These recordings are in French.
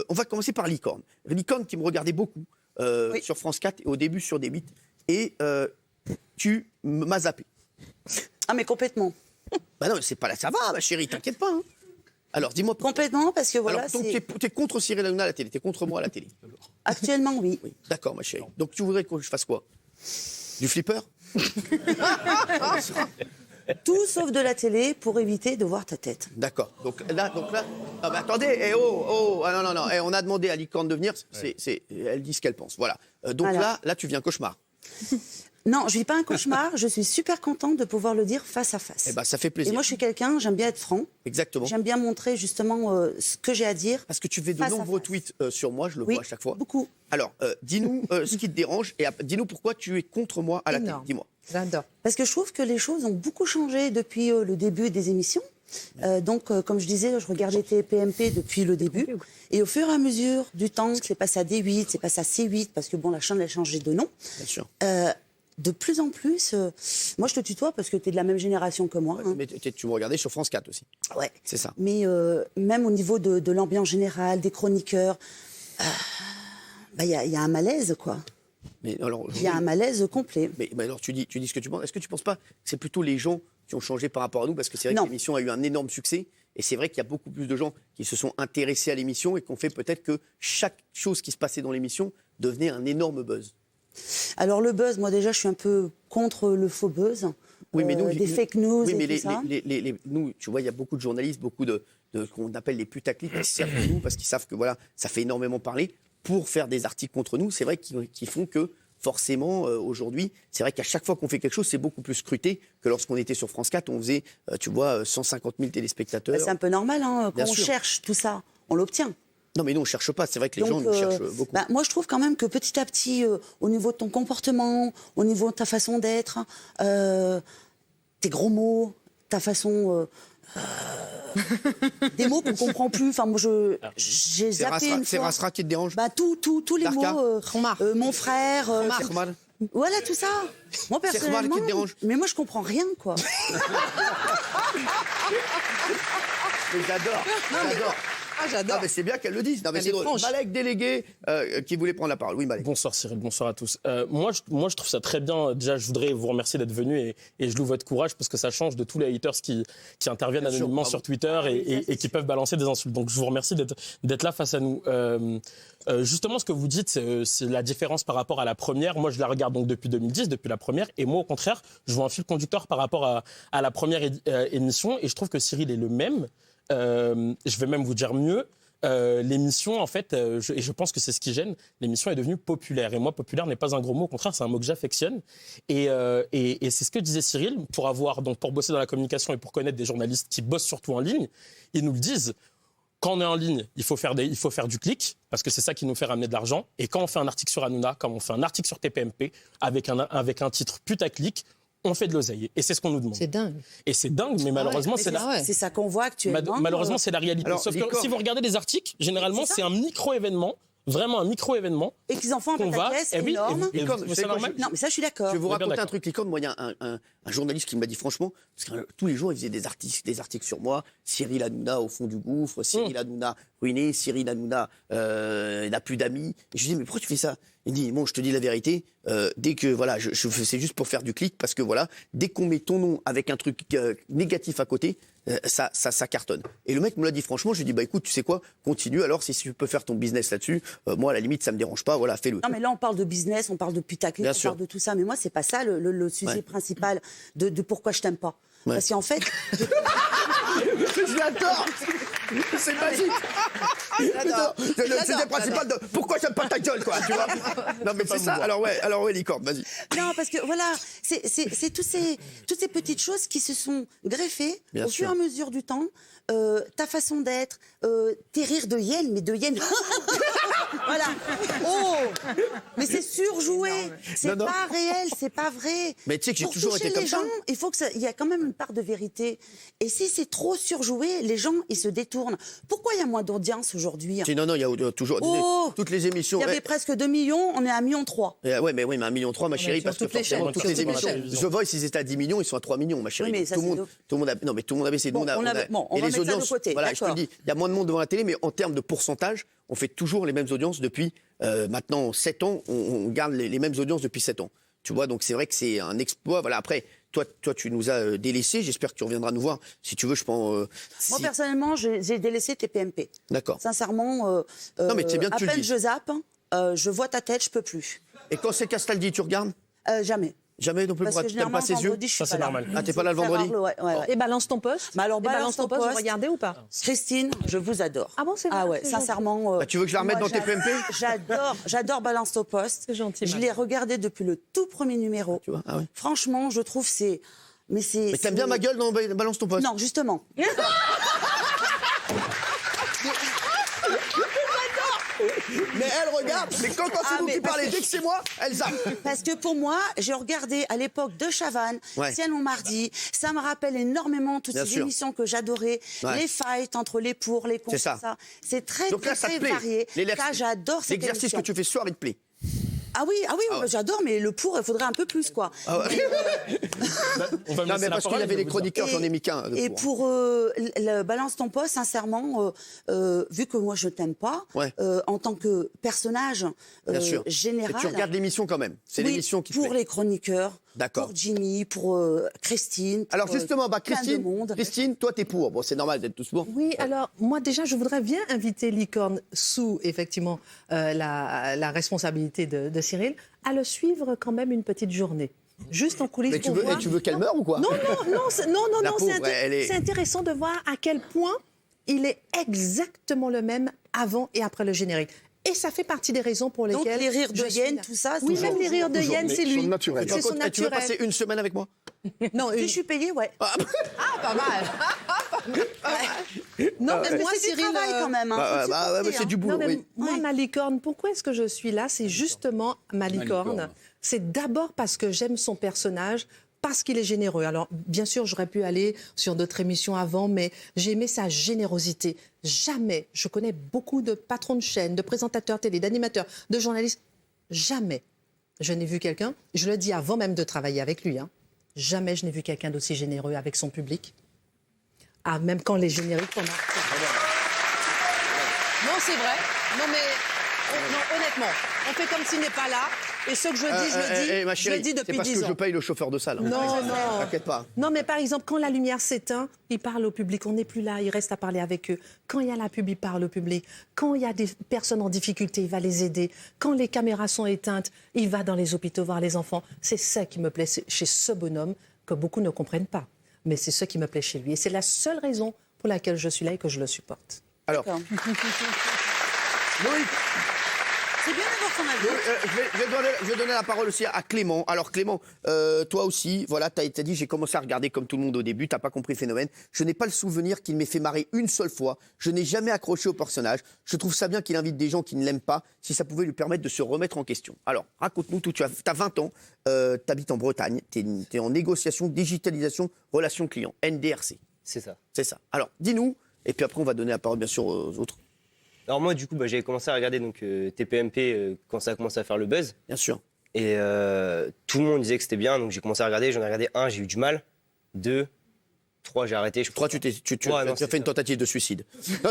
on va commencer par Licorne. Licorne qui me regardait beaucoup sur France 4, au début sur des 8, et tu m'as zappé. Ah, mais complètement. Bah non, c'est pas là, ça va, ma chérie, t'inquiète pas. Hein. Alors, dis-moi pourquoi. Complètement, parce que voilà. Alors, donc, t'es contre Cyril Hanouna à la télé, t'es contre moi à la télé. Actuellement, oui. D'accord, ma chérie. Donc, tu voudrais que je fasse quoi? Du flipper? Tout sauf de la télé pour éviter de voir ta tête. D'accord. Donc là, ah bah attendez, non, on a demandé à Licorne de venir. Elle dit ce qu'elle pense. Voilà. Donc voilà. là, tu viens cauchemar. Non, je vis pas un cauchemar. Je suis super contente de pouvoir le dire face à face. Eh ben, ça fait plaisir. Et moi, je suis quelqu'un, j'aime bien être franc. Exactement. J'aime bien montrer justement ce que j'ai à dire. Parce que tu fais de nombreux tweets sur moi, je le vois à chaque fois. Beaucoup. Alors, dis-nous ce qui te dérange et dis-nous pourquoi tu es contre moi à la télé. Dis-moi. J'adore. Parce que je trouve que les choses ont beaucoup changé depuis le début des émissions. Donc, comme je disais, je regardais TPMP depuis le début. Et au fur et à mesure du temps, c'est passé à D8, c'est passé à C8, parce que bon, la chaîne a changé de nom. Bien sûr. De plus en plus, moi je te tutoie parce que tu es de la même génération que moi. Ouais, mais tu me regardais sur France 4 aussi. Ouais. C'est ça. Mais même au niveau de l'ambiance générale, des chroniqueurs, y a un malaise, quoi. Mais alors, il y a un malaise complet. Mais alors tu dis ce que tu penses. Est-ce que tu ne penses pas que c'est plutôt les gens qui ont changé par rapport à nous? Parce que c'est vrai que l'émission a eu un énorme succès. Et c'est vrai qu'il y a beaucoup plus de gens qui se sont intéressés à l'émission et qui ont fait peut-être que chaque chose qui se passait dans l'émission devenait un énorme buzz. Alors le buzz, moi déjà, je suis un peu contre le faux buzz. Oui, mais nous, des fake news oui, mais et tout ça. Nous, tu vois, il y a beaucoup de journalistes, beaucoup de qu'on appelle les putaclics qui servent de nous parce qu'ils savent que voilà, ça fait énormément parler pour faire des articles contre nous. C'est vrai qu'ils font que forcément, aujourd'hui, c'est vrai qu'à chaque fois qu'on fait quelque chose, c'est beaucoup plus scruté que lorsqu'on était sur France 4, on faisait, tu vois, 150 000 téléspectateurs. C'est un peu normal, hein, quand on cherche tout ça, on l'obtient. Non, mais nous, on ne cherche pas. C'est vrai que les gens nous cherchent beaucoup. Moi, je trouve quand même que petit à petit, au niveau de ton comportement, au niveau de ta façon d'être, tes gros mots, ta façon... des mots qu'on ne comprend plus. Enfin, moi, j'ai zappé une fois. C'est Rasra qui te dérange? Tous les mots. Mon frère. Voilà, tout ça. Moi, personnellement... qui te dérange? Mais moi, je comprends rien, quoi. Mais j'adore. Ah, j'adore. Ah, mais c'est bien qu'elle le dise. Non, mais c'est drôle. Malek, délégué, qui voulait prendre la parole. Oui, Malek. Bonsoir Cyril, bonsoir à tous. Moi, je trouve ça très bien. Déjà, je voudrais vous remercier d'être venu et je loue votre courage parce que ça change de tous les haters qui interviennent anonymement sur Twitter et qui peuvent balancer des insultes. Donc, je vous remercie d'être là face à nous. Justement, ce que vous dites, c'est la différence par rapport à la première. Moi, je la regarde donc depuis 2010, depuis la première. Et moi, au contraire, je vois un fil conducteur par rapport à la première émission. Et je trouve que Cyril est le même. Je vais même vous dire mieux. L'émission, en fait, et je pense que c'est ce qui gêne, l'émission est devenue populaire. Et moi, populaire n'est pas un gros mot, au contraire, c'est un mot que j'affectionne. Et c'est ce que disait Cyril, pour bosser dans la communication et pour connaître des journalistes qui bossent surtout en ligne, ils nous le disent. Quand on est en ligne, il faut faire du clic, parce que c'est ça qui nous fait ramener de l'argent. Et quand on fait un article sur Hanouna, quand on fait un article sur TPMP, avec un titre putaclic, on fait de l'oseille. Et c'est ce qu'on nous demande. C'est dingue. Et c'est dingue, mais malheureusement, c'est ça qu'on voit actuellement. Malheureusement, c'est la réalité. Alors, sauf que si vous regardez les articles, généralement, c'est un micro-événement. Vraiment un micro-événement. Et qu'ils en font un pataquès énorme. C'est normal. Non, mais ça, je suis d'accord. Je vais vous raconter un truc, Licorne. Moi, il y a un journaliste qui m'a dit franchement, parce que tous les jours, il faisait des articles sur moi. Cyril Hanouna au fond du gouffre, Cyril Hanouna ruiné, Cyril Hanouna n'a plus d'amis. Et je lui dis, mais pourquoi tu fais ça? Il dit, bon, je te dis la vérité, dès que, voilà, c'est juste pour faire du clic, parce que voilà, dès qu'on met ton nom avec un truc négatif à côté, ça cartonne. Et le mec me l'a dit franchement, je lui ai dit, bah écoute, tu sais quoi, continue, alors si tu peux faire ton business là-dessus, moi à la limite ça me dérange pas, voilà, fais-le. Non mais là on parle de business, on parle de putaclic, parle de tout ça, mais moi c'est pas ça le sujet principal de pourquoi je t'aime pas. Parce qu'en fait... Je l'adore. C'est magique. C'est le principal de pourquoi j'aime pas ta gueule, quoi, tu vois. Non mais c'est ça. Alors ouais, Licorne, vas-y. Non, parce que voilà, c'est toutes ces petites choses qui se sont greffées au fur et à mesure du temps. Ta façon d'être, tes rires de hyène, mais de hyène. Voilà. Oh, mais c'est surjoué. C'est pas réel, c'est pas vrai. Mais tu sais que j'ai toujours été comme ça. Il faut il y a quand même une part de vérité. Et si c'est trop surjoué, les gens ils se détournent. Pourquoi il y a moins d'audience aujourd'hui? Non, il y a toujours toutes les émissions. Il y avait presque 2 millions, on est à 1,3 million. Ouais, mais 1,3 million, ma chérie, parce que forcément toutes les émissions. The Voice, ils étaient à 10 millions, ils sont à 3 millions, ma chérie. Oui, mais tout le monde avait essayé. On va mettre ça de côté. Voilà, je te le dis, il y a moins de monde devant la télé, mais en termes de pourcentage, on fait toujours les mêmes audiences depuis maintenant 7 ans. On garde les mêmes audiences depuis 7 ans. Tu vois, donc c'est vrai que c'est un exploit. Voilà, après, toi, tu nous as délaissés. J'espère que tu reviendras nous voir. Si tu veux, je pense. Moi, personnellement, j'ai délaissé TPMP. D'accord. Sincèrement, Non, mais c'est bien que à tu le peine dises. je zappe, je vois ta tête, je peux plus. Et quand c'est Castaldi, tu regardes? Jamais. Jamais non plus. Parce que T'aimes généralement, pas ses yeux? vendredi, je suis Ça, pas c'est là. normal. Ah, t'es pas là le vendredi? Ouais. Et balance ton poste. Mais alors, Et balance ton poste, vous poste. regardez ou pas? Christine, je vous adore. Ah bon, c'est vrai, Ah ouais, c'est sincèrement. Bah, tu veux que je la remette moi, dans TPMP? J'adore Balance ton poste. C'est gentil, Je madame. l'ai regardé depuis le tout premier numéro. Tu vois? Ah ouais. Franchement, je trouve c'est. Mais t'aimes bien ma gueule dans Balance ton poste? Non, justement. Mais elle regarde. Mais quand c'est vous qui parlez, dès que c'est moi, elle zappe. Parce que pour moi, j'ai regardé à l'époque de Chavannes, Ouais. Ciel mon mardi. Ça me rappelle énormément toutes Bien ces sûr. émissions que j'adorais. Ouais. Les fights entre les pour, les contre, C'est ça. C'est très, Donc là, très, ça te très plaît. varié. Ça, j'adore cette L'exercice émission. que tu fais ce soir, il te plaît. Ah oui, bah, j'adore, mais le pour, il faudrait un peu plus, quoi. Ah ouais. On va me Non, laisser mais la parce qu'il parole, y avait je vais des vous dire. chroniqueurs, j'en ai mis qu'un. Et pour le Balance ton poste, sincèrement, vu que moi je t'aime pas, Ouais. en tant que personnage Bien sûr. général. Et tu regardes l'émission quand même. C'est oui, l'émission qui te pour plaît. les chroniqueurs, D'accord. pour Jimmy, pour Christine. Pour, Alors justement, plein de monde. Christine, toi, t'es pour. Bon, c'est normal d'être tous pour. Oui, alors moi déjà, je voudrais bien inviter Licorne sous effectivement la responsabilité de Cyril à le suivre quand même une petite journée. Juste en coulisses Mais pour voir. tu veux qu'elle meure ou quoi? Non, La non, pauvre, elle est- c'est intéressant de voir à quel point il est exactement le même avant et après le générique. Et ça fait partie des raisons pour Donc lesquelles les rires de je suis Yen, là. tout ça, Oui, toujours, même les rires de toujours, Yen, mais c'est lui. sont naturels. C'est son Tu veux naturel. passer une semaine avec moi? Non, Si je suis payée, ouais. Ah, pas mal. Non, mais moi, c'est du Cyril, travail quand même. Hein, faut Ouais, supporter, c'est du boulot, Non, mais oui. moi, Oui. ma licorne, pourquoi est-ce que je suis là? C'est justement ma licorne. C'est d'abord parce que j'aime son personnage, parce qu'il est généreux. Alors, bien sûr, j'aurais pu aller sur d'autres émissions avant, mais j'ai aimé sa générosité. Jamais, je connais beaucoup de patrons de chaînes, de présentateurs télé, d'animateurs, de journalistes. Jamais je n'ai vu quelqu'un, je le dis avant même de travailler avec lui, hein, jamais je n'ai vu quelqu'un d'aussi généreux avec son public. Ah, même quand les génériques pendant... Non, c'est vrai. Non, mais non, honnêtement, on fait comme s'il n'est pas là. Et ce que je dis, Ma je chérie, le dis c'est depuis parce 10 que ans. je paye le chauffeur de salle. Hein. Non, non. T'inquiète pas. Non, mais par exemple, quand la lumière s'éteint, il parle au public. On n'est plus là, il reste à parler avec eux. Quand il y a la pub, il parle au public. Quand il y a des personnes en difficulté, il va les aider. Quand les caméras sont éteintes, il va dans les hôpitaux voir les enfants. C'est ça qui me plaît chez ce bonhomme, que beaucoup ne comprennent pas. Mais c'est ce qui me plaît chez lui. Et c'est la seule raison pour laquelle je suis là et que je le supporte. Alors, D'accord. Loïc, C'est bien d'avoir ton avis. je vais donner la parole aussi à Clément. Alors Clément, toi aussi, voilà, t'as dit j'ai commencé à regarder comme tout le monde au début, t'as pas compris le phénomène. Je n'ai pas le souvenir qu'il m'ait fait marrer une seule fois. Je n'ai jamais accroché au personnage. Je trouve ça bien qu'il invite des gens qui ne l'aiment pas, si ça pouvait lui permettre de se remettre en question. Alors, raconte-nous tout. Tu as 20 ans, t'habites en Bretagne, t'es en négociation, digitalisation, relations clients, NDRC. C'est ça. C'est ça. Alors, dis-nous, et puis après on va donner la parole bien sûr aux autres. Alors moi, du coup, j'avais commencé à regarder TPMP quand ça a commencé à faire le buzz. Bien sûr. Et tout le monde disait que c'était bien, donc j'ai commencé à regarder. J'en ai regardé 1, j'ai eu du mal. 2, 3, j'ai arrêté. Je Toi, tu Ouais, non, as c'est fait une ça. tentative de suicide. Non,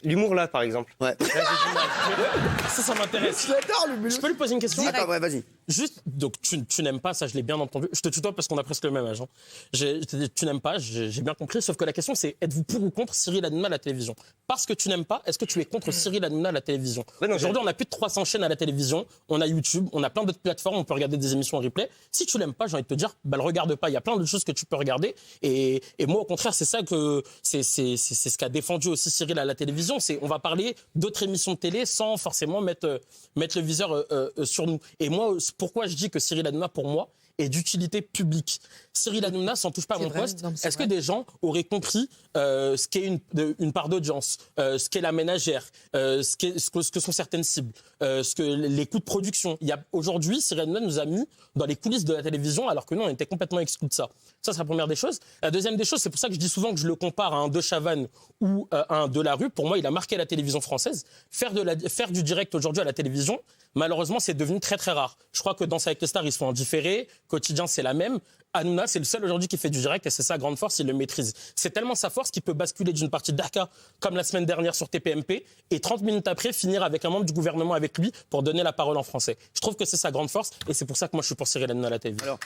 L'humour là, par exemple. ouais. Là, j'ai du mal. Ça m'intéresse. J'adore le Je peux lui poser une question? Attends, ouais, vas-y. Juste, donc tu n'aimes pas, ça je l'ai bien entendu. Je te tutoie parce qu'on a presque le même âge. Hein. Tu n'aimes pas, j'ai bien compris. Sauf que la question c'est, êtes-vous pour ou contre Cyril Hanouna à la télévision? Parce que tu n'aimes pas, est-ce que tu es contre Cyril Hanouna à la télévision? Ouais, non, Aujourd'hui, on a plus de 300 chaînes à la télévision. On a YouTube, on a plein d'autres plateformes, on peut regarder des émissions en replay. Si tu l'aimes pas, j'ai envie de te dire, le regarde pas. Il y a plein de choses que tu peux regarder. Et moi, au contraire, c'est ça que c'est ce qu'a défendu aussi Cyril à la télévision. C'est on va parler d'autres émissions de télé sans forcément mettre le viseur sur nous. Et moi, pourquoi je dis que Cyril Hanouna, pour moi, est d'utilité publique. Cyril Hanouna s'en touche pas à mon vrai, poste. non, mais c'est Est-ce que vrai. des gens auraient compris ce qu'est une part d'audience, ce qu'est la ménagère, ce que sont certaines cibles, ce que les coûts de production. Aujourd'hui, Cyril Hanouna nous a mis dans les coulisses de la télévision alors que nous, on était complètement exclus de ça. Ça, c'est la première des choses. La deuxième des choses, c'est pour ça que je dis souvent que je le compare à un De Chavannes ou à un Delarue. Pour moi, il a marqué la télévision française. Faire du direct aujourd'hui à la télévision, malheureusement, c'est devenu très, très rare. Je crois que Danse avec les stars, ils sont en différé. quotidien, c'est la même. Hanouna, c'est le seul aujourd'hui qui fait du direct et c'est sa grande force, il le maîtrise. C'est tellement sa force qu'il peut basculer d'une partie d'Arca, comme la semaine dernière sur TPMP, et 30 minutes après finir avec un membre du gouvernement avec lui pour donner la parole en français. Je trouve que c'est sa grande force et c'est pour ça que moi je suis pour Cyril Hanouna à la télévision. Alors,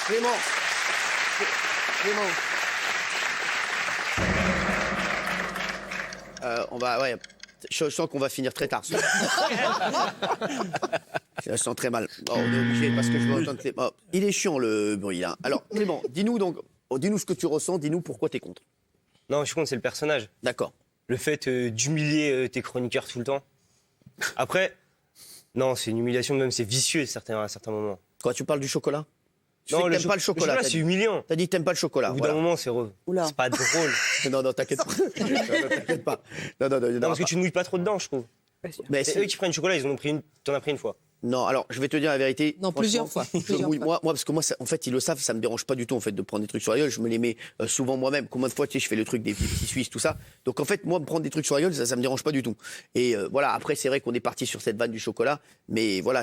Clément. Je sens qu'on va finir très tard. Je sens très mal. Oh, on est obligé parce que je veux entendre Clément. Il est chiant le bruit là. Alors Clément, dis-nous ce que tu ressens, dis-nous pourquoi t'es contre. Non, je suis contre, c'est le personnage. D'accord. Le fait d'humilier tes chroniqueurs tout le temps. Après, non, c'est une humiliation, même c'est vicieux à certains moments. Quand tu parles du chocolat. Non, t'aimes pas le chocolat. C'est humiliant. T'as dit que t'aimes pas le chocolat. Au bout d'un moment, c'est pas drôle. Non, t'inquiète pas. T'inquiète pas. Non, parce que tu ne mouilles pas trop dedans, je trouve. Mais c'est eux qui prennent le chocolat, t'en as pris une fois. Non, alors je vais te dire la vérité. Non, plusieurs fois. Moi, parce que moi, en fait, ils le savent, ça me dérange pas du tout en fait de prendre des trucs sur la gueule. Je me les mets souvent moi-même. Combien de fois, tu sais, je fais le truc des petits Suisses, tout ça. Donc en fait, moi, me prendre des trucs sur la gueule, ça me dérange pas du tout. Et voilà. Après, c'est vrai qu'on est parti sur cette vanne du chocolat, mais voilà,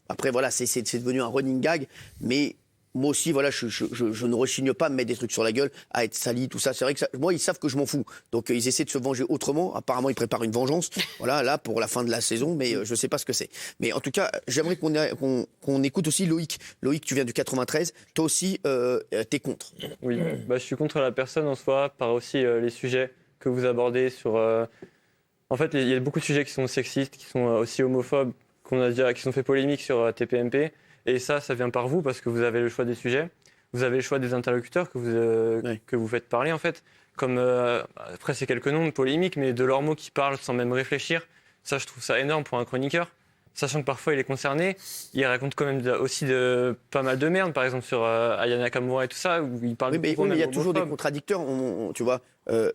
après voilà, c'est devenu un running gag, mais moi aussi, voilà, je ne rechigne pas à me mettre des trucs sur la gueule, à être sali, tout ça. C'est vrai que moi, ils savent que je m'en fous. Donc, ils essaient de se venger autrement. Apparemment, ils préparent une vengeance. Voilà, là, pour la fin de la saison, mais je ne sais pas ce que c'est. Mais en tout cas, j'aimerais qu'on écoute aussi Loïc. Loïc, tu viens du 93. Toi aussi, t'es contre. Oui, je suis contre la personne en soi, par aussi les sujets que vous abordez sur... En fait, il y a beaucoup de sujets qui sont sexistes, qui sont aussi homophobes, qui sont fait polémique sur TPMP. Et ça vient par vous parce que vous avez le choix des sujets, vous avez le choix des interlocuteurs que vous faites parler en fait. Comme après c'est quelques noms de polémiques, mais de leurs mots qui parlent sans même réfléchir. Ça, je trouve ça énorme pour un chroniqueur, sachant que parfois il est concerné. Il raconte quand même aussi pas mal de merde, par exemple sur Aya Nakamura et tout ça, où il parle. Oui, mais il y a toujours des contradicteurs. Tu vois.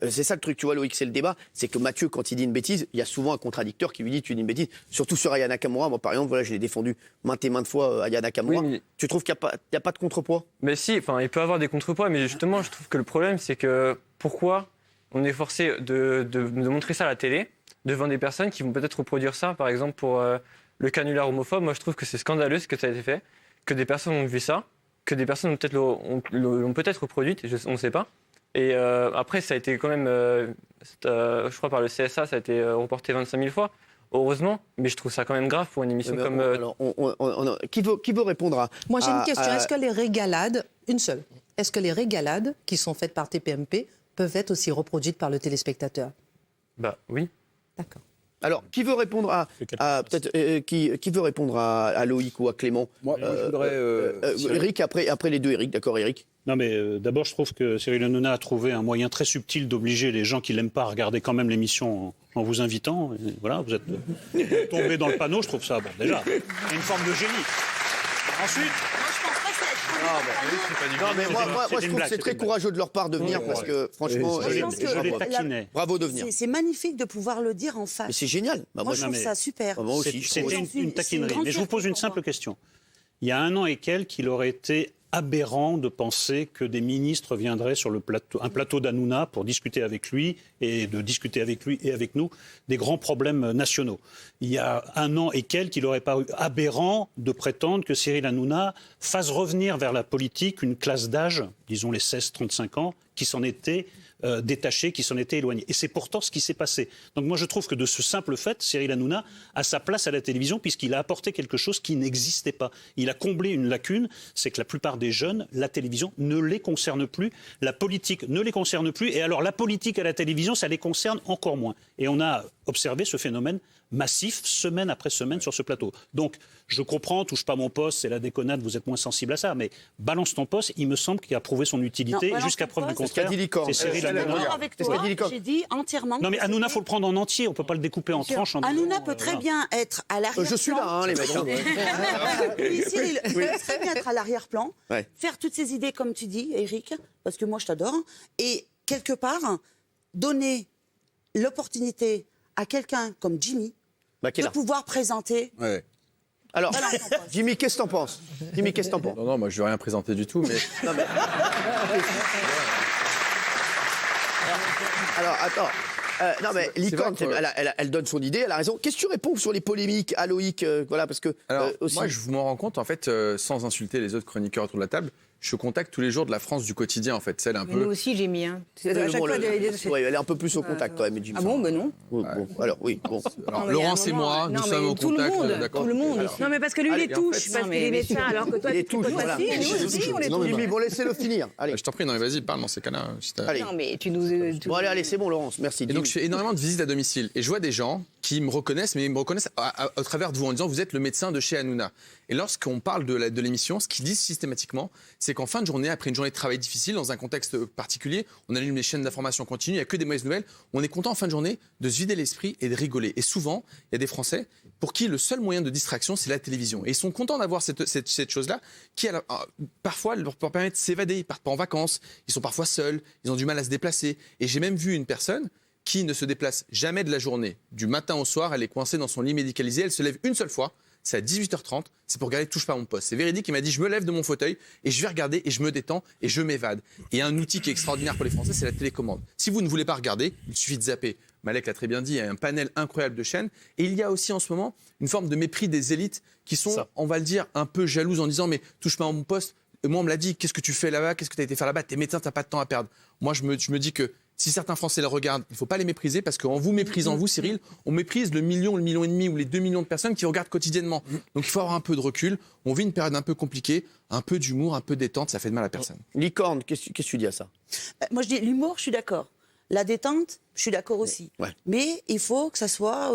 C'est ça le truc, tu vois, Loïc, c'est le débat. C'est que Mathieu, quand il dit une bêtise, il y a souvent un contradicteur qui lui dit tu dis une bêtise. Surtout sur Aya Nakamura. Moi, par exemple, voilà, je l'ai défendu maintes et maintes fois, Aya Nakamura. Oui, mais... Tu trouves qu'il n'y a pas de contrepoids? Mais si, il peut y avoir des contrepoids, mais justement, je trouve que le problème, c'est que pourquoi on est forcé de montrer ça à la télé devant des personnes qui vont peut-être reproduire ça, par exemple pour le canular homophobe. Moi, je trouve que c'est scandaleux ce que ça a été fait, que des personnes ont vu ça, que des personnes l'ont peut-être reproduite, on ne sait pas. Et après, ça a été quand même, je crois par le CSA, ça a été reporté 25 000 fois, heureusement, mais je trouve ça quand même grave pour une émission comme... Alors, qui veut répondre à... Moi, j'ai une question. Est-ce que les régalades, une seule, est-ce que les régalades qui sont faites par TPMP peuvent être aussi reproduites par le téléspectateur? Oui. D'accord. Alors, qui veut répondre qui veut répondre à Loïc ou à Clément? Moi je voudrais... Eric, après les deux Eric, d'accord Eric? Non mais d'abord je trouve que Cyril Hanouna a trouvé un moyen très subtil d'obliger les gens qui l'aiment pas à regarder quand même l'émission en vous invitant. Et voilà, vous êtes tombé dans le panneau, je trouve ça, bon déjà, il y a une forme de génie. Ensuite... Non, mais moi je trouve que c'est très courageux de leur part de venir parce que franchement, bravo de venir. C'est magnifique de pouvoir le dire en face. Mais c'est génial. Moi je trouve ça super. Moi aussi. C'était une taquinerie. Mais je vous pose une simple question. Il y a 1 an et quelques, il aurait été aberrant de penser que des ministres viendraient sur un plateau d'Hanouna pour discuter avec lui et avec nous des grands problèmes nationaux. Il y a 1 an et quelques, il aurait paru aberrant de prétendre que Cyril Hanouna fasse revenir vers la politique une classe d'âge, disons les 16-35 ans, qui s'en était détaché, qui s'en était éloigné. Et c'est pourtant ce qui s'est passé. Donc moi je trouve que de ce simple fait, Cyril Hanouna a sa place à la télévision puisqu'il a apporté quelque chose qui n'existait pas. Il a comblé une lacune, c'est que la plupart des jeunes, la télévision ne les concerne plus, la politique ne les concerne plus, et alors la politique à la télévision, ça les concerne encore moins. Et on a observé ce phénomène massif, semaine après semaine sur ce plateau. Donc, je comprends, touche pas mon poste, c'est la déconnade, vous êtes moins sensible à ça, mais balance ton poste, il me semble qu'il a prouvé son utilité, et jusqu'à preuve du contraire, c'est Cyril Hanouna. Avec toi, j'ai dit entièrement. Non mais Hanouna, faut le prendre en entier, on peut pas le découper en tranches. Hanouna peut très bien être à l'arrière-plan. Je suis là, les mecs. Oui, Cyril peut très bien être à l'arrière-plan, faire toutes ces idées comme tu dis, Eric, parce que moi je t'adore, et quelque part, donner l'opportunité à quelqu'un comme Jimmy de pouvoir présenter. Ouais. Alors, Jimmy, qu'est-ce que t'en penses? Non, moi je veux rien présenter du tout, mais... Alors, attends. Non, mais Licorne, vrai que- elle donne son idée, elle a raison. Qu'est-ce que tu réponds sur les polémiques à Loïc voilà, parce que Alors, aussi... moi, je m'en rends compte, en fait, sans insulter les autres chroniqueurs autour de la table, je contacte tous les jours de la France du quotidien, en fait. Celle un Mais peu. nous aussi, j'ai mis. Hein. C'est à chaque Bon, fois, ouais, elle est un peu plus au contact quand même. Jim. Ah bon, ben non. Bon, alors, oui, bon. Alors, Non, mais il y a un Laurence et moment, moi, nous non, sommes mais au tout le contact. monde, D'accord. tout le monde. Alors, Non, mais parce que lui, il Allez, les en touche, fait, parce non, qu'il est mais- médecin, alors que toi, Il est tu touche, toi voilà. aussi, nous aussi, on les Non, mais touche. Jimmy, bon, laissez-le finir. Allez. Je t'en prie, non, mais vas-y, parle dans ces cas-là. Allez. Non, mais tu nous. Bon, allez, c'est bon, Laurence, merci. Et donc, je fais énormément de visites à domicile. Et je vois des gens qui me reconnaissent, mais ils me reconnaissent au travers de vous en disant vous êtes le médecin de chez Hanouna. Et lorsqu'on parle de l'émission, ce qu'ils disent systématiquement, c'est qu'en fin de journée, après une journée de travail difficile, dans un contexte particulier, on allume les chaînes d'information continue, il n'y a que des mauvaises nouvelles. On est content en fin de journée de se vider l'esprit et de rigoler. Et souvent, il y a des Français pour qui le seul moyen de distraction, c'est la télévision. Et ils sont contents d'avoir cette chose-là qui, parfois, leur permet de s'évader. Ils partent pas en vacances, ils sont parfois seuls, ils ont du mal à se déplacer. Et j'ai même vu une personne qui ne se déplace jamais de la journée. Du matin au soir, elle est coincée dans son lit médicalisé, elle se lève une seule fois, c'est à 18h30, c'est pour regarder Touche pas à mon poste. C'est véridique, il m'a dit je me lève de mon fauteuil et je vais regarder et je me détends et je m'évade. Et un outil qui est extraordinaire pour les Français, c'est la télécommande. Si vous ne voulez pas regarder, il suffit de zapper. Malek l'a très bien dit, il y a un panel incroyable de chaînes. Et il y a aussi en ce moment une forme de mépris des élites qui sont, on va le dire, un peu jalouses en disant mais touche pas à mon poste. Et moi on me l'a dit, qu'est-ce que tu fais là-bas, qu'est-ce que tu as été faire là-bas, t'es médecin, t'as pas de temps à perdre. Moi je me dis que si certains Français le regardent, il ne faut pas les mépriser parce qu'en vous méprisant, vous, Cyril, on méprise le million et demi ou les 2 millions de personnes qui regardent quotidiennement. Donc il faut avoir un peu de recul. On vit une période un peu compliquée, un peu d'humour, un peu de détente, ça fait de mal à personne. Licorne, qu'est-ce que tu dis à ça? Moi, je dis l'humour, je suis d'accord. La détente, je suis d'accord aussi. Ouais. Mais il faut que ça soit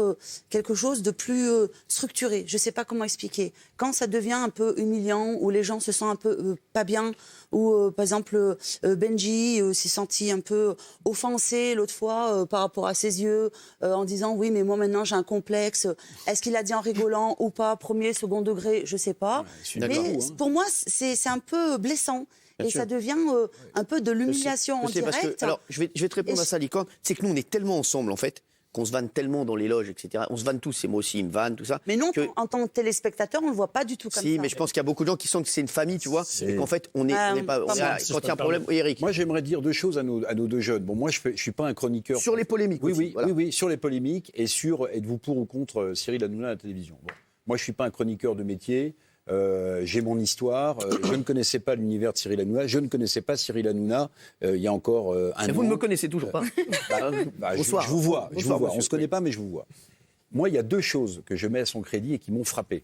quelque chose de plus structuré. Je ne sais pas comment expliquer. Quand ça devient un peu humiliant, où les gens se sentent un peu pas bien, ou par exemple Benji s'est senti un peu offensé l'autre fois par rapport à ses yeux, en disant oui, mais moi maintenant j'ai un complexe. Est-ce qu'il a dit en rigolant ou pas, premier, second degré, je ne sais pas. Mais pour moi, c'est un peu blessant. Bien et sûr. ça devient un peu de l'humiliation en Je sais, parce que- direct. alors, je vais te répondre à ça, Licorne. C'est que nous, on est tellement ensemble, en fait, qu'on se vanne tellement dans les loges, etc. On se vanne tous, et moi aussi, ils me vannent, tout ça. Mais non, que- en tant que téléspectateur, on ne le voit pas du tout comme Si, ça. mais je pense qu'il y a beaucoup de gens qui sentent que c'est une famille, tu vois, et qu'en fait, on n'est pas. pas moi. Quand il y a un problème, oui, Eric. Moi, j'aimerais dire deux choses à nos deux jeunes. Bon, moi, je suis pas un chroniqueur. Sur les polémiques. Oui, aussi, oui, voilà. oui, sur les polémiques et sur êtes-vous pour ou contre Cyril Hanouna à la télévision. Bon. Moi, je suis pas un chroniqueur de métier. J'ai mon histoire. Je ne connaissais pas l'univers de Cyril Hanouna. Je ne connaissais pas Cyril Hanouna il y a encore un Mais an. vous ne me connaissez toujours pas. Bonsoir. Je vous vois. Bonsoir, On ne monsieur. se connaît pas, mais je vous vois. Moi, il y a deux choses que je mets à son crédit et qui m'ont frappé.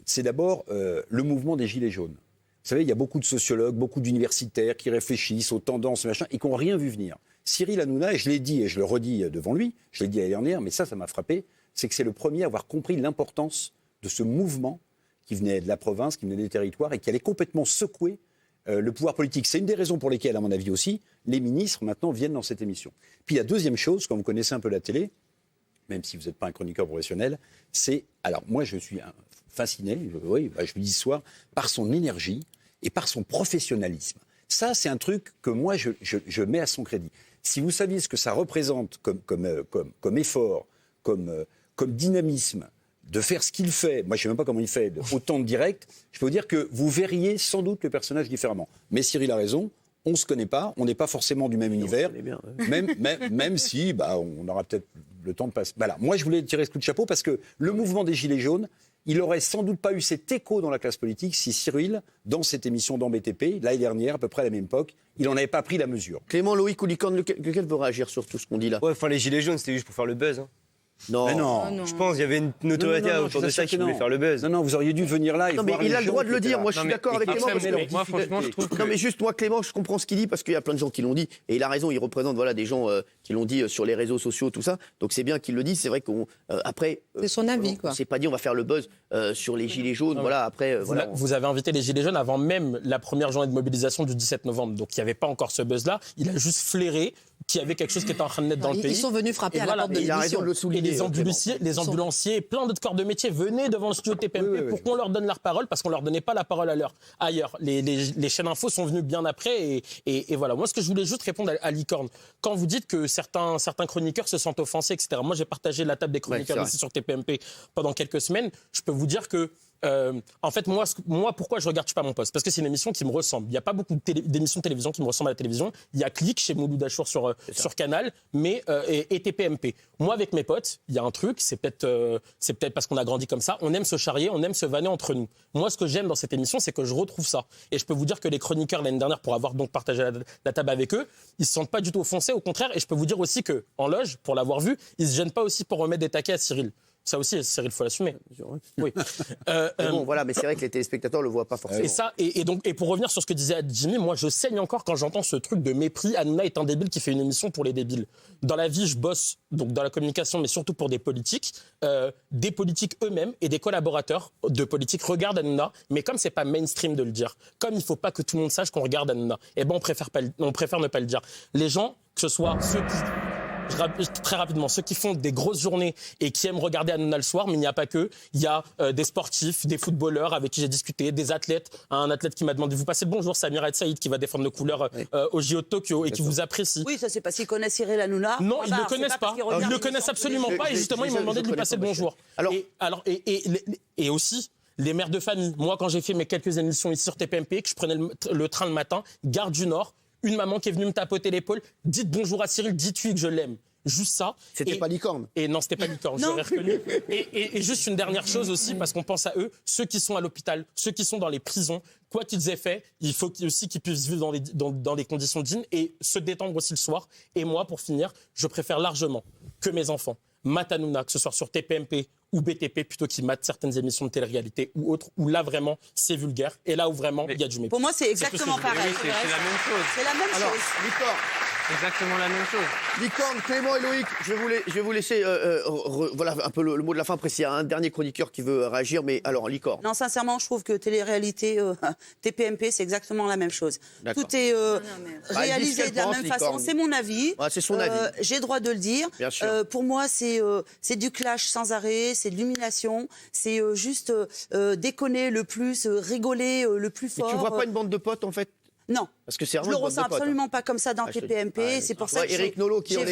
C'est d'abord le mouvement des Gilets jaunes. Vous savez, il y a beaucoup de sociologues, beaucoup d'universitaires qui réfléchissent aux tendances, machin, et qui n'ont rien vu venir. Cyril Hanouna, et je l'ai dit et je le redis devant lui, je l'ai dit l'année dernière, mais ça m'a frappé, c'est que c'est le premier à avoir compris l'importance de ce mouvement qui venait de la province, qui venait des territoires et qui allait complètement secouer le pouvoir politique. C'est une des raisons pour lesquelles, à mon avis aussi, les ministres maintenant viennent dans cette émission. Puis la deuxième chose, quand vous connaissez un peu la télé, même si vous n'êtes pas un chroniqueur professionnel, c'est... Alors moi, je suis fasciné, je le dis ce soir, par son énergie et par son professionnalisme. Ça, c'est un truc que moi, je mets à son crédit. Si vous saviez ce que ça représente comme effort, comme dynamisme, de faire ce qu'il fait, moi je ne sais même pas comment il fait, autant de direct, je peux vous dire que vous verriez sans doute le personnage différemment. Mais Cyril a raison, on ne se connaît pas, on n'est pas forcément du même univers, bien, même si on aura peut-être le temps de passer. Voilà. Moi je voulais tirer ce coup de chapeau parce que le mouvement des Gilets jaunes, il n'aurait sans doute pas eu cet écho dans la classe politique si Cyril, dans cette émission dans BTP, l'année dernière, à peu près à la même époque, il n'en avait pas pris la mesure. Clément, Loïc ou Licorne, lequel veut réagir sur tout ce qu'on dit là? Ouais, enfin, les Gilets jaunes, c'était juste pour faire le buzz. Hein. Non. Mais non. Je pense qu'il y avait une notoriété Non, autour je de ça t'assure qui que voulait non. faire le buzz. Non, vous auriez dû venir là et Non, mais voir il les a le gens droit de qui le étaient dire. là. Moi, je suis d'accord avec Clément. parce que- moi, franchement, je trouve que... Non, mais juste, moi, Clément, je comprends ce qu'il dit parce qu'il y a plein de gens qui l'ont dit. Et il a raison, il représente des gens qui l'ont dit sur les réseaux sociaux, tout ça. Donc c'est bien qu'il le dise. C'est vrai qu'on. Après. C'est son avis, quoi. On s'est pas dit, on va faire le buzz sur les Gilets jaunes. Voilà, après. Voilà. Vous avez invité les Gilets jaunes avant même la première journée de mobilisation du 17 novembre. Donc il n'y avait pas encore ce buzz-là. Il a juste flairé qu'il y avait quelque chose qui était en train de naître dans le pays. Ils sont venus frapper Et à voilà, la porte de Et il a raison l'émission. de le Et souligner. les ambulanciers et plein d'autres corps de métier venaient devant le studio TPMP pour qu'on leur donne leur parole parce qu'on leur donnait pas la parole ailleurs. Les chaînes infos sont venues bien après et voilà. Moi, ce que je voulais juste répondre à Licorne, quand vous dites que certains chroniqueurs se sentent offensés, etc. Moi, j'ai partagé la table des chroniqueurs Ouais, c'est ici sur TPMP pendant quelques semaines. Je peux vous dire que En fait, moi, pourquoi je regarde Je suis pas mon poste? Parce que c'est une émission qui me ressemble. Il n'y a pas beaucoup d'émissions de télévision qui me ressemblent à la télévision. Il y a Click chez Mouloud Achour sur Canal, mais et TPMP. Moi, avec mes potes, il y a un truc, c'est peut-être parce qu'on a grandi comme ça, on aime se charrier, on aime se vanner entre nous. Moi, ce que j'aime dans cette émission, c'est que je retrouve ça. Et je peux vous dire que les chroniqueurs, l'année dernière, pour avoir donc partagé la table avec eux, ils se sentent pas du tout offensés, au contraire. Et je peux vous dire aussi qu'en loge, pour l'avoir vu, ils se gênent pas aussi pour remettre des taquets à Cyril. Ça aussi, Cyril, il faut l'assumer. Oui. Mais bon, voilà, mais c'est vrai que les téléspectateurs le voient pas forcément. Et pour revenir sur ce que disait Jimmy, moi, je saigne encore quand j'entends ce truc de mépris. Hanouna est un débile qui fait une émission pour les débiles. Dans la vie, je bosse donc dans la communication, mais surtout pour des politiques eux-mêmes et des collaborateurs de politiques regardent Hanouna, mais comme c'est pas mainstream de le dire, comme il faut pas que tout le monde sache qu'on regarde Hanouna, eh ben on préfère ne pas le dire. Les gens, que ce soit ceux qui très rapidement, ceux qui font des grosses journées et qui aiment regarder Hanouna le soir, mais il n'y a pas que. Il y a des sportifs, des footballeurs avec qui j'ai discuté, des athlètes. Un athlète qui m'a demandé, vous passez le bonjour, Samir El Saïd, qui va défendre nos couleurs au JO de Tokyo et qui vous apprécie. Oui, ça c'est parce qu'ils connaissent Cyril Hanouna. Non, ils ne le connaissent pas. Ils ne le connaissent absolument pas et justement, ils m'ont demandé de lui passer le bonjour. Et aussi, les mères de famille. Moi, quand j'ai fait mes quelques émissions ici sur TPMP, que je prenais le train le matin, Gare du Nord, une maman qui est venue me tapoter l'épaule, dites bonjour à Cyril, dites-lui que je l'aime. Juste ça. C'était pas Licorne. Et non, c'était pas Licorne, j'aurais reconnu. Et juste une dernière chose aussi, parce qu'on pense à eux, ceux qui sont à l'hôpital, ceux qui sont dans les prisons, quoi qu'ils aient fait, il faut aussi qu'ils puissent vivre dans des conditions dignes et se détendre aussi le soir. Et moi, pour finir, je préfère largement que mes enfants matent Hanouna, que ce soit sur TPMP ou BTP, plutôt qu'ils matent certaines émissions de télé-réalité ou autres, où là vraiment c'est vulgaire et là où vraiment il y a du mépris. Pour moi, c'est exactement pareil. C'est la même chose. C'est la même chose. Licorne. Exactement la même chose. Licorne, Clément et Loïc, je vais vous laisser voilà un peu le mot de la fin. Après, s'il y a un dernier chroniqueur qui veut réagir, mais alors Licorne. Non, sincèrement, je trouve que télé-réalité, TPMP, c'est exactement la même chose. D'accord. Tout est réalisé de la même façon. C'est mon avis. Ouais, c'est son avis. J'ai le droit de le dire. Bien sûr. Pour moi, c'est du clash sans arrêt, c'est de l'humiliation, c'est juste déconner le plus, rigoler le plus fort. Et tu vois pas une bande de potes en fait? Non. Parce que c'est je le ressens absolument pas comme ça dans TPMP. C'est pour ça que j'ai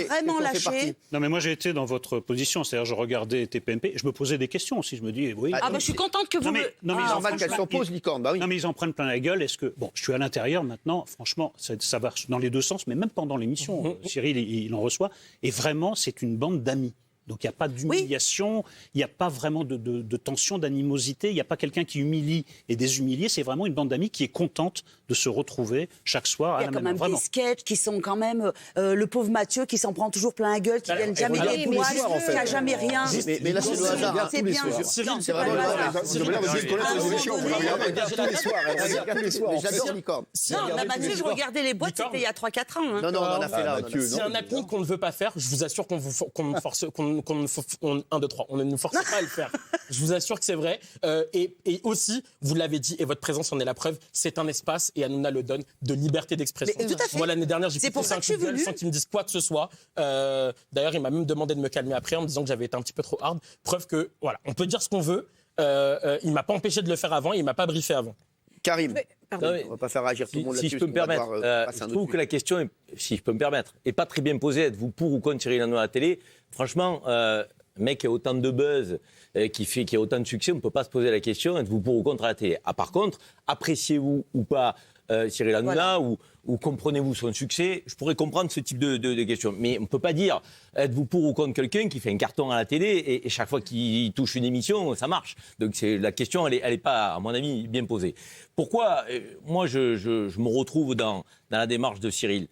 vraiment lâché. Non, mais moi j'ai été dans votre position, c'est-à-dire je regardais TPMP, je me posais des questions aussi, je me dis oui. Ah bah je suis contente que vous. Non mais normal qu'elle s'en pose, Licorne. Bah oui. Non mais ils en prennent plein la gueule. Est-ce que bon, je suis à l'intérieur maintenant. Franchement, ça va dans les deux sens, mais même pendant l'émission, Cyril il en reçoit et vraiment c'est une bande d'amis. Donc il n'y a pas d'humiliation, il n'y a pas vraiment de tension, d'animosité, il n'y a pas quelqu'un qui humilie et déshumilié, c'est vraiment une bande d'amis qui est contente de se retrouver chaque soir à la même heure. Il y a quand même des sketchs qui sont quand même le pauvre Mathieu qui s'en prend toujours plein la gueule, qui ne vienne jamais les poils, qui n'a jamais rien. Mais là c'est le hasard. C'est bien. C'est vraiment le hasard. J'adore Licorne. Non, Mathieu, vous regardez les boîtes, c'était il y a 3-4 ans. Non, on en a fait là. S'il y a un acting qu'on ne veut pas faire, je vous assure qu'on me force, on ne nous force pas à le faire. Je vous assure que c'est vrai. Et aussi, vous l'avez dit, et votre présence en est la preuve, c'est un espace, et Hanouna le donne, de liberté d'expression. Moi, l'année dernière, j'ai poussé un coup de gueule sans qu'il me dise quoi que ce soit. D'ailleurs, il m'a même demandé de me calmer après en me disant que j'avais été un petit peu trop hard. Preuve que, voilà, on peut dire ce qu'on veut. Il m'a pas empêché de le faire avant, il m'a pas briefé avant. Karim, on va pas faire réagir tout le monde là-dessus. Si je peux me permettre, je trouve que la question, si je peux me permettre, est pas très bien posée. Êtes-vous pour ou contre Cyril Hanouna à la télé? Franchement, mec qui a autant de buzz, qui a autant de succès, on ne peut pas se poser la question, êtes-vous pour ou contre à la télé? Par contre, appréciez-vous ou pas Cyril Hanouna ou comprenez-vous son succès? Je pourrais comprendre ce type de questions. Mais on ne peut pas dire, êtes-vous pour ou contre quelqu'un qui fait un carton à la télé et chaque fois qu'il touche une émission, ça marche. Donc la question, elle est pas, à mon avis, bien posée. Pourquoi moi, je me retrouve dans la démarche de Cyril?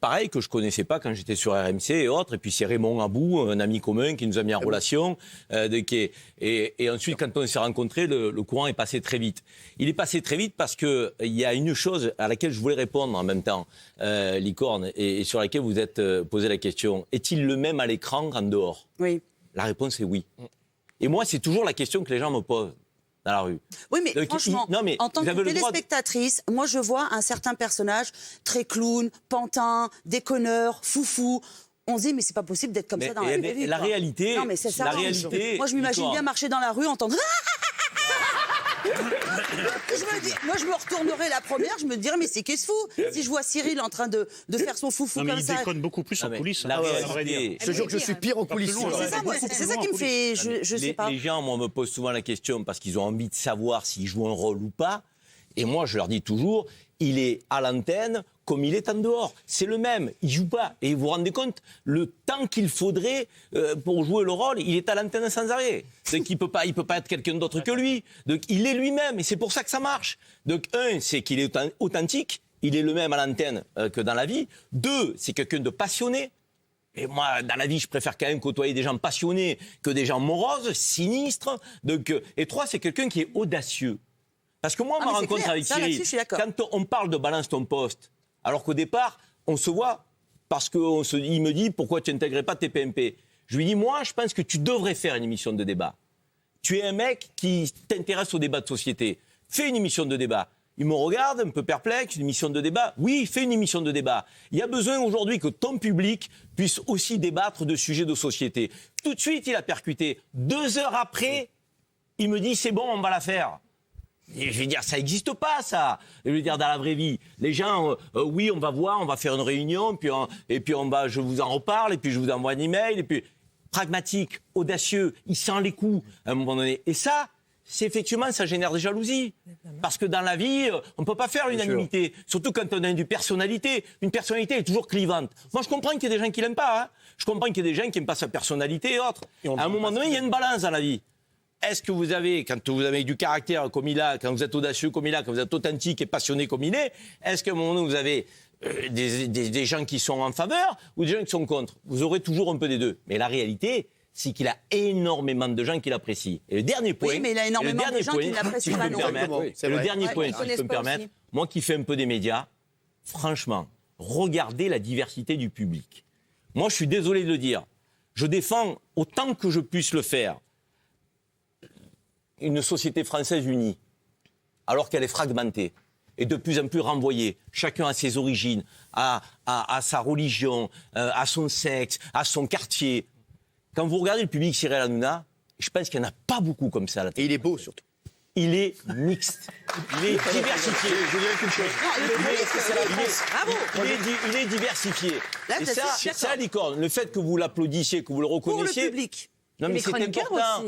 Pareil que je connaissais pas quand j'étais sur RMC et autres. Et puis c'est Raymond Abou, un ami commun qui nous a mis en relation. Et ensuite, quand on s'est rencontrés, le courant est passé très vite. Il est passé très vite parce qu'il y a une chose à laquelle je voulais répondre en même temps, Licorne, et sur laquelle vous êtes posé la question. Est-il le même à l'écran qu'en dehors? Oui. La réponse est oui. Et moi, c'est toujours la question que les gens me posent dans la rue. Oui, mais franchement, en tant que téléspectatrice, moi je vois un certain personnage très clown, pantin, déconneur, foufou. On se dit, mais c'est pas possible d'être comme ça dans la vraie vie. La réalité, non, mais c'est ça. Moi je m'imagine bien marcher dans la rue, entendre Moi, je me retournerai la première, je me dirais, mais c'est qu'est-ce fou si je vois Cyril en train de faire son foufou Non, mais comme il ça. déconne beaucoup plus en coulisses. La hein, à vrai réalité, dire. Je te jure que je suis pire en coulisses. C'est ça qui me fait. Je sais pas. les gens, moi, me posent souvent la question parce qu'ils ont envie de savoir s'ils jouent un rôle ou pas. Et moi, je leur dis toujours, il est à l'antenne comme il est en dehors. C'est le même, il joue pas. Et vous vous rendez compte, le temps qu'il faudrait pour jouer le rôle, il est à l'antenne sans arrêt. Donc il peut pas être quelqu'un d'autre que lui. Donc il est lui-même et c'est pour ça que ça marche. Donc un, c'est qu'il est authentique, il est le même à l'antenne que dans la vie. Deux, c'est quelqu'un de passionné. Et moi, dans la vie, je préfère quand même côtoyer des gens passionnés que des gens moroses, sinistres. Donc, et trois, c'est quelqu'un qui est audacieux. Parce que moi, ma rencontre avec Cyril, quand on parle de balance ton poste, alors qu'au départ, on se voit parce qu'il me dit pourquoi tu n'intégrais pas TPMP. Je lui dis, moi, je pense que tu devrais faire une émission de débat. Tu es un mec qui t'intéresse au débat de société. Fais une émission de débat. Il me regarde un peu perplexe, une émission de débat. Oui, fais une émission de débat. Il y a besoin aujourd'hui que ton public puisse aussi débattre de sujets de société. Tout de suite, il a percuté. 2 heures après, il me dit, c'est bon, on va la faire. Et je vais dire, ça n'existe pas, ça. Je vais dire, dans la vraie vie, les gens, oui, on va voir, on va faire une réunion, et puis je vous en reparle, et puis je vous envoie un email, et puis pragmatique, audacieux, il sent les coups à un moment donné. Et ça, c'est effectivement, ça génère des jalousies. Parce que dans la vie, on ne peut pas faire l'unanimité. Surtout quand on a une personnalité. Une personnalité est toujours clivante. Moi, je comprends qu'il y ait des gens qui l'aiment pas. Hein. Je comprends qu'il y ait des gens qui n'aiment pas sa personnalité et autres. À un moment donné, il y a une balance dans la vie. Est-ce que vous avez, quand vous avez du caractère comme il a, quand vous êtes audacieux comme il a, quand vous êtes authentique et passionné comme il est, est-ce qu'à un moment donné, vous avez des gens qui sont en faveur ou des gens qui sont contre? Vous aurez toujours un peu des deux. Mais la réalité, c'est qu'il a énormément de gens qui l'apprécient. Et le dernier point... Oui, mais il a énormément de gens qui l'apprécient pas, non. Le dernier point, si je peux me permettre, moi qui fais un peu des médias, franchement, regardez la diversité du public. Moi, je suis désolé de le dire. Je défends autant que je puisse le faire une société française unie, alors qu'elle est fragmentée et de plus en plus renvoyée. Chacun a ses origines, à sa religion, à son sexe, à son quartier. Quand vous regardez le public Cyril Hanouna, je pense qu'il n'y en a pas beaucoup comme ça à la télé. Et il est beau surtout. Il est mixte, il est diversifié. Je dirais qu'une chose. Il est diversifié. Et ça, Licorne, le fait que vous l'applaudissiez, que vous le reconnaissiez... Pour le public. Non mais c'est important.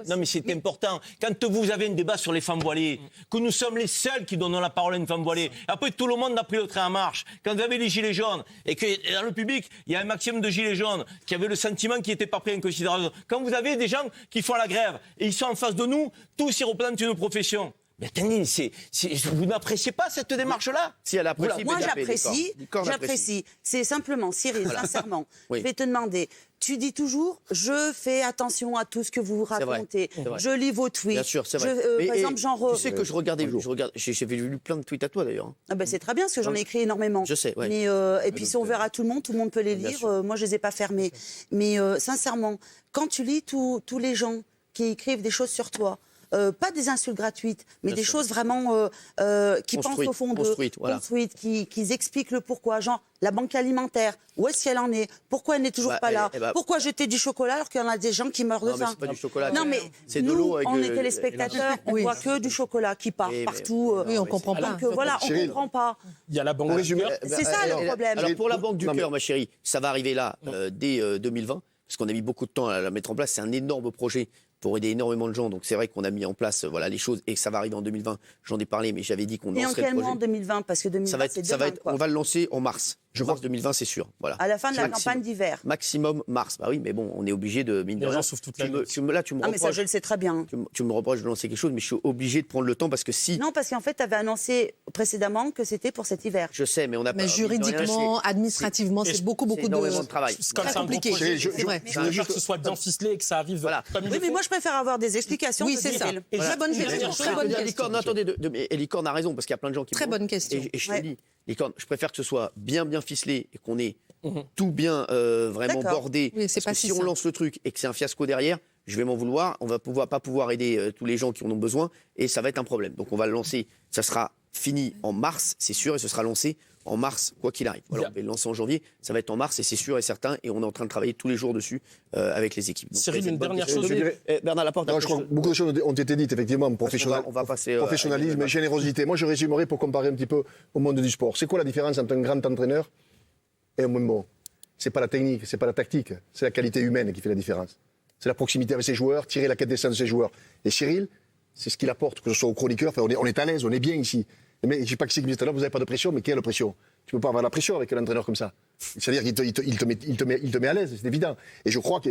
Non mais c'est important. Quand vous avez un débat sur les femmes voilées, que nous sommes les seuls qui donnons la parole à une femme voilée, après tout le monde a pris le train en marche. Quand vous avez les gilets jaunes et que dans le public il y a un maximum de gilets jaunes qui avaient le sentiment qu'ils n'étaient pas pris en considération. Quand vous avez des gens qui font la grève et ils sont en face de nous, tous ils représentent une profession. Mais attendez, vous n'appréciez pas cette démarche-là? Si elle apprécie, moi j'apprécie. C'est simplement, Cyril, sincèrement, je vais te demander. Tu dis toujours, je fais attention à tout ce que vous racontez. C'est vrai. Je lis vos tweets. Bien sûr, c'est vrai. Par exemple, genre. Tu sais que j'ai lu plein de tweets à toi d'ailleurs. Ah ben c'est très bien, parce que j'en ai écrit énormément. Je sais, ouais. Mais, et puis si on verra tout le monde peut les lire. Moi, je les ai pas fermés. Mais sincèrement, quand tu lis tous les gens qui écrivent des choses sur toi, pas des insultes gratuites, mais des choses vraiment qui pensent au fond construites, qui expliquent le pourquoi. Genre, la banque alimentaire, où est-ce qu'elle en est? Pourquoi elle n'est toujours pas là? Pourquoi jeter du chocolat alors qu'il y en a des gens qui meurent de faim? C'est pas du chocolat. Non, mais c'est nous, de l'eau avec on est téléspectateurs, on voit que du chocolat qui part partout. Oui, on comprend pas. Donc voilà, on comprend pas. Il y a la banque du cœur. C'est ça le problème. Alors pour la banque du cœur, ma chérie, ça va arriver là dès 2020, parce qu'on a mis beaucoup de temps à la mettre en place. C'est un énorme projet pour aider énormément de gens. Donc c'est vrai qu'on a mis en place les choses et que ça va arriver en 2020. J'en ai parlé, mais j'avais dit qu'on lancerait le projet. Et en quel mois en 2020? Parce que 2020, c'est demain, on va le lancer en mars. Je pense 2020, c'est sûr. Voilà. À la fin de la campagne d'hiver. Maximum mars. Bah oui, mais bon, on est obligé de... Les gens souffrent toute la nuit. Mais ça, je le sais très bien. Tu me reproches de lancer quelque chose, mais je suis obligé de prendre le temps parce que si... Non, parce qu'en fait, tu avais annoncé précédemment que c'était pour cet hiver. Je sais, mais on a pas... Mais juridiquement, administrativement, c'est beaucoup de travail. C'est comme très ça compliqué. Je veux que ce soit bien ficelé et que ça arrive comme il Oui, faut. mais moi, je préfère avoir des explications. Oui, c'est ça. Et très bonne question. Attendez, Licorne a raison, parce qu'il y a plein de gens qui... Très bonne question. Et je te dis, Licorne, je préfère que ce soit bien ficelé et qu'on ait tout bien vraiment bordé. Oui, c'est parce pas que si on lance le truc et que c'est un fiasco derrière, je vais m'en vouloir. On va pas pouvoir aider tous les gens qui en ont besoin et ça va être un problème. Donc on va le lancer. Ça sera fini en mars, c'est sûr, et ce sera lancé en mars, quoi qu'il arrive. Voilà, on va le lancer en janvier, ça va être en mars et c'est sûr et certain. Et on est en train de travailler tous les jours dessus avec les équipes. Donc, Cyril, une dernière chose. Bernard Laporte. Non, je crois que beaucoup de choses ont été dites, effectivement. On va passer, professionnalisme et générosité. Moi, je résumerai pour comparer un petit peu au monde du sport. C'est quoi la différence entre un grand entraîneur et un moins bon? C'est pas la technique, c'est pas la tactique, c'est la qualité humaine qui fait la différence. C'est la proximité avec ses joueurs, tirer la quête des de ses joueurs. Et Cyril, c'est ce qu'il apporte, que ce soit aux chroniqueurs. Enfin, on est à l'aise, on est bien ici. Mais je ne sais pas qui c'est qui me dit tout à l'heure, vous n'avez pas de pression, mais quelle pression? Tu ne peux pas avoir la pression avec un entraîneur comme ça. C'est-à-dire qu'il te met à l'aise, c'est évident. Et je crois que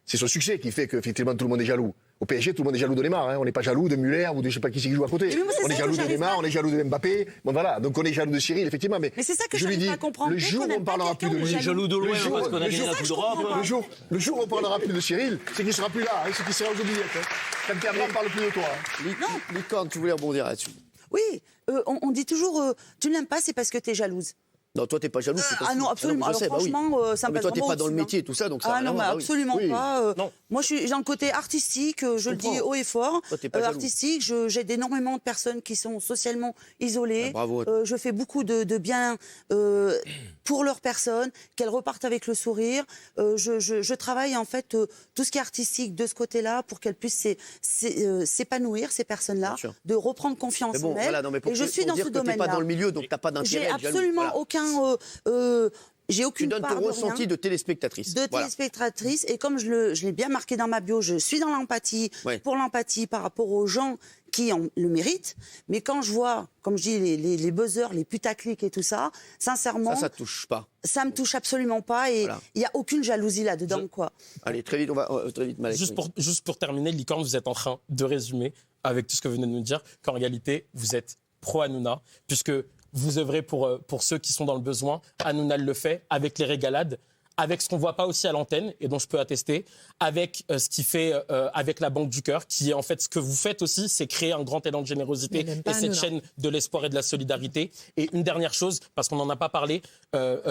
c'est son succès qui fait qu'effectivement tout le monde est jaloux. Au PSG, tout le monde est jaloux de Neymar. Hein. On n'est pas jaloux de Müller ou de je ne sais pas qui c'est qui joue à côté. On est jaloux de Neymar, on est jaloux de Mbappé. Bon voilà, donc on est jaloux de Cyril, effectivement. Mais c'est ça que je lui dis, pas comprendre. le jour où on parlera plus de lui, On est jaloux de loin parce qu'on a gagné la Coupe d'Europe. Le jour où on parlera plus de Cyril, c'est qu'il ne sera plus là, hein, c'est qu'il sera aux oubliettes. Hein. Quand Bernard ne parle plus de toi. Licorne, tu voulais rebondir là-dessus? Oui, on dit toujours tu ne l'aimes pas, c'est parce que tu es jalouse. Non, toi, t'es pas jaloux. Non, absolument. Alors, franchement, ça me passe. Mais toi, t'es pas dans le métier et tout ça, donc ça. Non, mais absolument pas. Moi, je suis dans le côté artistique, je le dis haut et fort. Artistique, j'aide énormément de personnes qui sont socialement isolées. Bravo. Je fais beaucoup de bien pour leurs personnes, qu'elles repartent avec le sourire. Je travaille, en fait, tout ce qui est artistique de ce côté-là pour qu'elles puissent s'épanouir, ces personnes-là, de reprendre confiance en elles. Et je suis dans ce domaine-là. T'es pas dans le milieu, donc t'as pas d'intérêt. J'ai absolument aucun. J'ai aucune part de rien. Tu donnes ton ressenti de téléspectatrice. Téléspectatrice. Et comme je l'ai bien marqué dans ma bio, je suis dans l'empathie, pour l'empathie par rapport aux gens qui en le méritent. Mais quand je vois, comme je dis, les buzzers, les putaclics et tout ça, sincèrement. Ça te touche pas. Ça me touche absolument pas. Et il n'y a aucune jalousie là-dedans, quoi. Allez, très vite, on va très vite, Malek. Juste pour terminer, Licorne, vous êtes en train de résumer, avec tout ce que vous venez de nous dire, qu'en réalité, vous êtes pro-Hanouna, puisque vous œuvrez pour ceux qui sont dans le besoin. Hanouna le fait avec les régalades, avec ce qu'on ne voit pas aussi à l'antenne, et dont je peux attester, avec ce qu'il fait avec la Banque du Cœur, qui est en fait ce que vous faites aussi, c'est créer un grand élan de générosité et cette chaîne de l'espoir et de la solidarité. Et une dernière chose, parce qu'on n'en a pas parlé,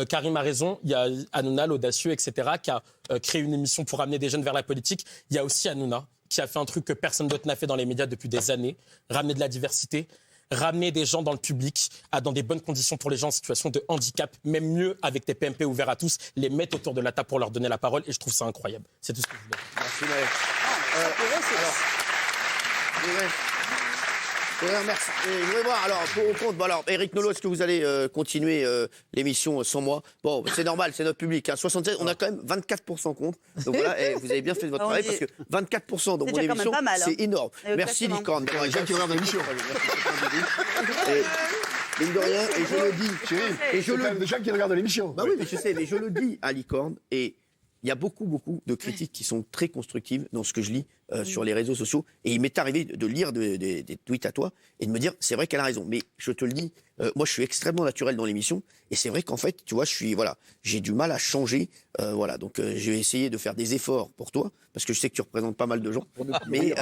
Karim a raison, il y a Hanouna, l'audacieux, etc., qui a créé une émission pour amener des jeunes vers la politique. Il y a aussi Hanouna, qui a fait un truc que personne d'autre n'a fait dans les médias depuis des années, ramener de la diversité, ramener des gens dans le public, dans des bonnes conditions pour les gens en situation de handicap, même mieux avec tes PMP ouverts à tous, les mettre autour de la table pour leur donner la parole, et je trouve ça incroyable. C'est tout ce que je voulais dire. Merci, merci. Je voudrais voir, alors, pour au compte, Eric Nolot, est-ce que vous allez continuer l'émission sans moi? Bon, c'est normal, c'est notre public. Hein. 76, on a quand même 24% contre. Donc voilà, vous avez bien fait votre travail parce que 24% dans mon émission, c'est énorme. Merci, Licorne. Il y a des gens qui regardent l'émission. Mine de rien, et je le dis. Et je le dis. Des gens qui regardent l'émission. Bah oui, mais je sais, mais je le dis à Licorne. Et il y a beaucoup de critiques qui sont très constructives dans ce que je lis sur les réseaux sociaux. Et il m'est arrivé de lire des tweets à toi et de me dire, c'est vrai qu'elle a raison. Mais je te le dis, moi, je suis extrêmement naturel dans l'émission. Et c'est vrai qu'en fait, tu vois, j'ai du mal à changer. Donc, je vais essayer de faire des efforts pour toi, parce que je sais que tu représentes pas mal de gens. Mais,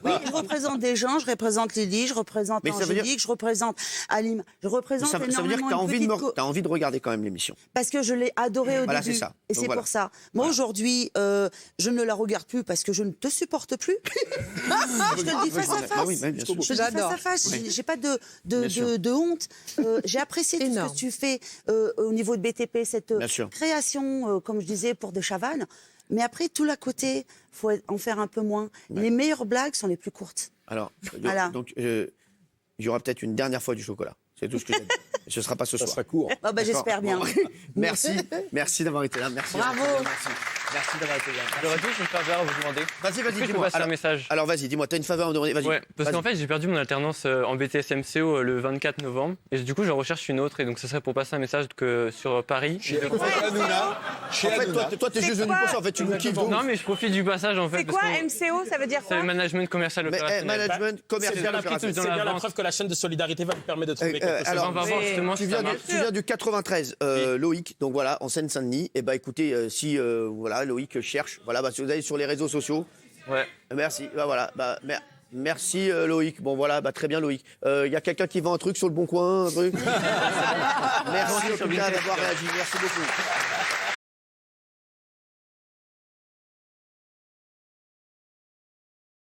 oui, je représente des gens, je représente Lily, je représente Angélique, je représente Alim, je représente ça veut dire que tu as envie de regarder quand même l'émission. Parce que je l'ai adorée au début. C'est ça. Et c'est pour ça. Moi, aujourd'hui, je ne la regarde plus parce que je ne te supporte plus. Je te le dis face à face. Oui, bien sûr. Je te le dis face à face. J'ai pas de honte. J'ai apprécié tout ce que tu fais au niveau de BTP, cette création, comme je disais, pour de Chavannes. Mais après, tout l'à côté, il faut en faire un peu moins. Les meilleures blagues sont les plus courtes. Alors, donc, il y aura peut-être une dernière fois du chocolat. C'est tout ce que j'ai dit. Ce ne sera pas ce soir. Ça sera court. J'espère bien. Merci d'avoir été là. Merci. Bravo. Merci d'avoir été là. J'aurais juste une faveur à vous demander. Vas-y, dis-moi. Un message. Alors, vas-y, dis-moi. Tu as une faveur à me demander. Vas-y. Ouais, parce qu'en fait, j'ai perdu mon alternance en BTS MCO le 24 novembre. Et du coup, j'en recherche une autre. Et donc, ce serait pour passer un message que sur Paris. Chez Hanouna. En fait, toi, t'es juste venu pour ça. En fait, tu nous kiffes. Non, mais je profite du passage, en fait. C'est quoi MCO? Ça veut dire quoi? C'est le management commercial opérationnel. Management commercial opérationnel. C'est bien la preuve que la chaîne de solidarité va vous permettre de trouver quelque chose. Alors, on va voir justement si ça marche. Tu viens du 93, Loïc, donc voilà, en Seine-Saint-Denis. Et écoutez, si Loïc cherche, si vous allez sur les réseaux sociaux. Ouais. Merci. Merci Loïc. Bon voilà, très bien Loïc. Il y a quelqu'un qui vend un truc sur le Bon Coin, un truc. Merci en tout cas d'avoir réagi. Merci beaucoup.